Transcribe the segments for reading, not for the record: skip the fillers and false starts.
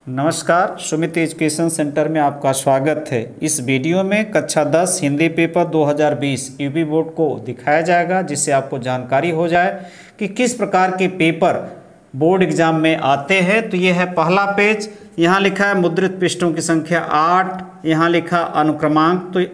नमस्कार, Sumit education centre में आपका स्वागत है। इस वीडियो में कक्षा 10 हिंदी पेपर 2020 यूपी बोर्ड को दिखाया जाएगा, जिससे आपको जानकारी हो जाए कि किस प्रकार के पेपर बोर्ड एग्जाम में आते हैं। तो ये है पहला पेज। यहाँ लिखा है मुद्रित पृष्ठों की संख्या 8, यहाँ लिखा अनुक्रमांक। तो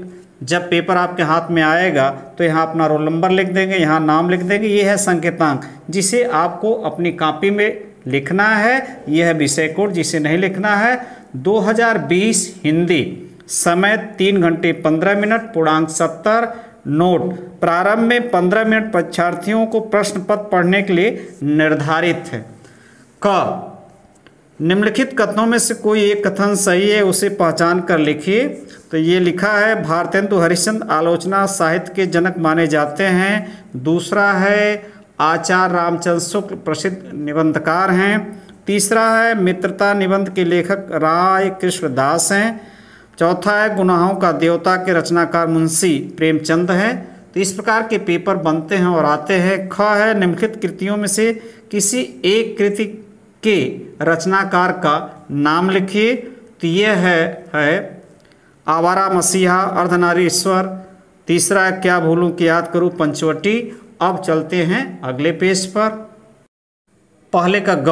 जब पेपर आपके हाथ में आएगा तो यहाँ अपना रोल नंबर लिख देंगे, यहाँ नाम लिख देंगे। ये है संकेतांक, जिसे आपको अपनी कॉपी में लिखना है। यह है विषय कोड, जिसे नहीं लिखना है। 2020 हिंदी, समय 3 घंटे 15 मिनट, पूर्णांक 70। नोट: प्रारंभ में 15 मिनट परीक्षार्थियों को प्रश्न पत्र पढ़ने के लिए निर्धारित है। क निम्नलिखित कथनों में से कोई एक कथन सही है, उसे पहचान कर लिखिए। तो ये लिखा है भारतेंदु हरिश्चंद्र आलोचना साहित्य के जनक माने जाते हैं। दूसरा है आचार्य रामचंद्र शुक्ल प्रसिद्ध निबंधकार हैं। तीसरा है मित्रता निबंध के लेखक राय कृष्णदास हैं। चौथा है गुनाहों का देवता के रचनाकार मुंशी प्रेमचंद हैं। तो इस प्रकार के पेपर बनते हैं और आते हैं। ख है निम्नलिखित कृतियों में से किसी एक कृति के रचनाकार का नाम लिखिए। तो यह है आवारा मसीहा, अर्धनारीश्वर। तीसरा है क्या भूलूं कि याद करूं, पंचवटी। अब चलते हैं अगले पेज पर। पहले का ग,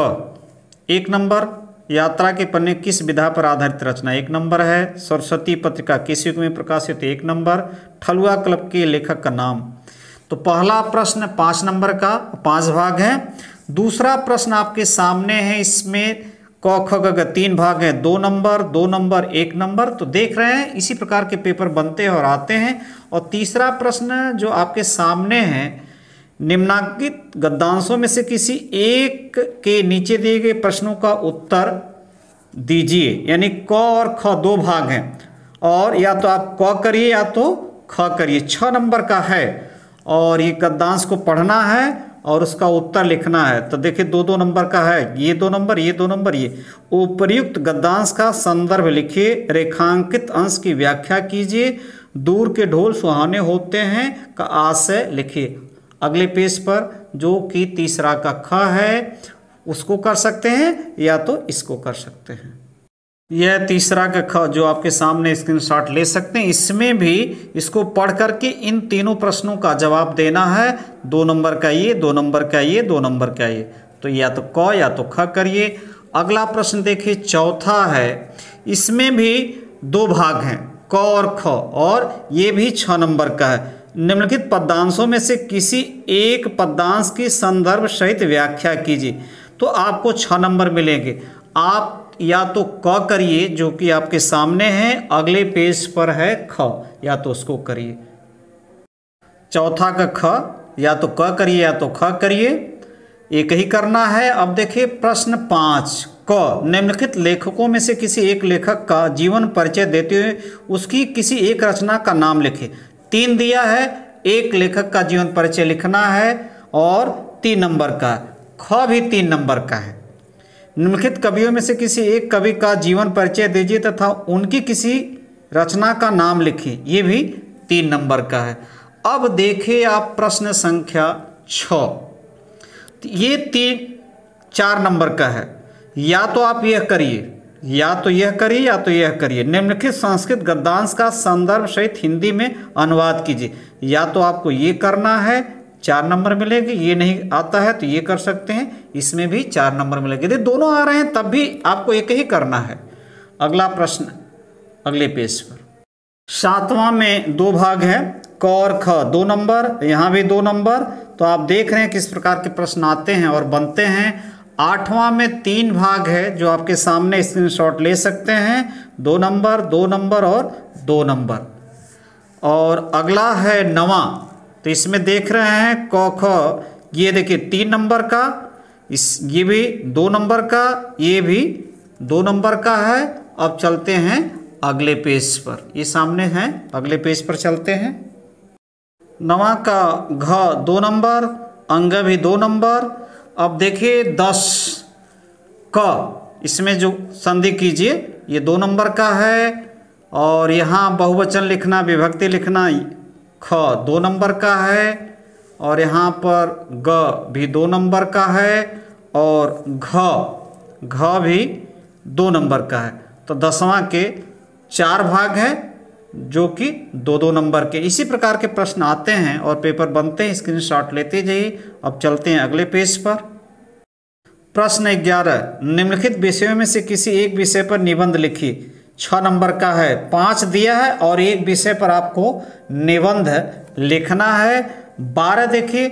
1 नंबर। यात्रा के पन्ने किस विधा पर आधारित रचना, 1 नंबर है। सरस्वती पत्रिका किस युग में प्रकाशित, 1 नंबर। ठलुआ क्लब के लेखक का नाम। तो पहला प्रश्न 5 नंबर का, 5 भाग है। दूसरा प्रश्न आपके सामने है, इसमें क ख ग 3 भाग हैं, 2 नंबर, 2 नंबर, 1 नंबर। तो देख रहे हैं इसी प्रकार के पेपर बनते हैं और आते हैं। और तीसरा प्रश्न जो आपके सामने है, निम्नांकित गद्यांशों में से किसी एक के नीचे दिए गए प्रश्नों का उत्तर दीजिए। यानी क और ख 2 भाग हैं, और या तो आप क करिए या तो ख करिए। 6 नंबर का है और ये गद्यांश को पढ़ना है और उसका उत्तर लिखना है। तो देखिए 2-2 नंबर का है, ये 2 नंबर, ये 2 नंबर। ये उपर्युक्त गद्यांश का संदर्भ लिखिए। रेखांकित अंश की व्याख्या कीजिए। दूर के ढोल सुहाने होते हैं का आशय लिखिए। अगले पेज पर जो कि तीसरा का ख है, उसको कर सकते हैं या तो इसको कर सकते हैं। यह तीसरा का ख जो आपके सामने स्क्रीनशॉट ले सकते हैं। इसमें भी इसको पढ़ करके इन तीनों प्रश्नों का जवाब देना है। 2 नंबर का ये, 2 नंबर का ये, 2 नंबर का ये। तो या तो क या तो ख करिए। अगला प्रश्न देखिए, चौथा है। इसमें भी 2 भाग हैं, क और ख, और ये भी 6 नंबर का है। निम्नलिखित पद्यांशों में से किसी एक पद्यांश की संदर्भ सहित व्याख्या कीजिए। तो आपको 6 नंबर मिलेंगे। आप या तो क करिए जो कि आपके सामने है, अगले पेज पर है ख, या तो उसको करिए। चौथा का ख या तो क करिए या तो ख करिए, एक ही करना है। अब देखिए प्रश्न 5 क, निम्नलिखित लेखकों में से किसी एक लेखक का जीवन परिचय देते हुए उसकी किसी एक रचना का नाम लिखे। 3 दिया है, एक लेखक का जीवन परिचय लिखना है और 3 नंबर का। ख भी 3 नंबर का है। निम्नलिखित कवियों में से किसी एक कवि का जीवन परिचय दीजिए तथा उनकी किसी रचना का नाम लिखिए। ये भी 3 नंबर का है। अब देखिए आप प्रश्न संख्या 6, ये 4 नंबर का है। या तो आप यह करिए, या तो यह करिए, या तो यह करिए। निम्नलिखित संस्कृत गद्यांश का संदर्भ सहित हिंदी में अनुवाद कीजिए। या तो आपको ये करना है, 4 नंबर मिलेंगे। ये नहीं आता है तो ये कर सकते हैं, इसमें भी 4 नंबर मिलेंगे। यदि दोनों आ रहे हैं तब भी आपको एक ही करना है। अगला प्रश्न अगले पेज पर। 7वां में 2 भाग है, क और ख 2 नंबर, यहाँ भी 2 नंबर। तो आप देख रहे हैं किस प्रकार के प्रश्न आते हैं और बनते हैं। 8वां में 3 भाग है जो आपके सामने स्क्रीनशॉट ले सकते हैं। 2 नंबर, 2 नंबर और 2 नंबर। और अगला है 9वां। तो इसमें देख रहे हैं क ख, ये देखिए 3 नंबर का, ये भी 2 नंबर का, ये भी 2 नंबर का है। अब चलते हैं अगले पेज पर, ये सामने हैं, अगले पेज पर चलते हैं। 9वां का घ 2 नंबर, अंग भी 2 नंबर। अब देखिए 10 क, इसमें जो संधि कीजिए, ये 2 नंबर का है। और यहाँ बहुवचन लिखना, विभक्ति लिखना, ख 2 नंबर का है। और यहाँ पर ग भी 2 नंबर का है। और घ भी 2 नंबर का है, तो 10वां के 4 भाग है जो कि 2-2 नंबर के। इसी प्रकार के प्रश्न आते हैं और पेपर बनते हैं, स्क्रीनशॉट लेते जाइए। अब चलते हैं अगले पेज पर। प्रश्न 11, निम्नलिखित विषयों में से किसी एक विषय पर निबंध लिखिए। 6 नंबर का है, 5 दिया है और एक विषय पर आपको निबंध लिखना है। 12 देखिए,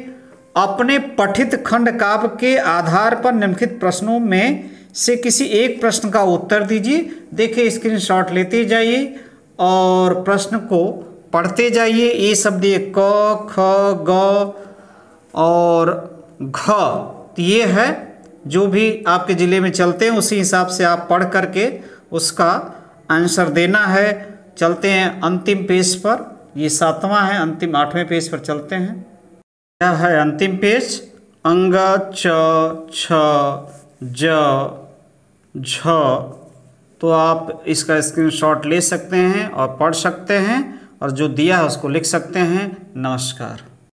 अपने पठित खंड काव्य के आधार पर निम्नलिखित प्रश्नों में से किसी एक प्रश्न का उत्तर दीजिए। देखिए स्क्रीनशॉट लेते जाइए और प्रश्न को पढ़ते जाइए। ये शब्द ये क, ख, ग और घ, ये है जो भी आपके ज़िले में चलते हैं, उसी हिसाब से आप पढ़ करके उसका आंसर देना है। चलते हैं अंतिम पेज पर, ये 7वां है, अंतिम 8वें पेज पर चलते हैं। क्या है अंतिम पेज? अंग, च, छ, ज, झ। तो आप इसका स्क्रीनशॉट ले सकते हैं और पढ़ सकते हैं और जो दिया है उसको लिख सकते हैं। नमस्कार।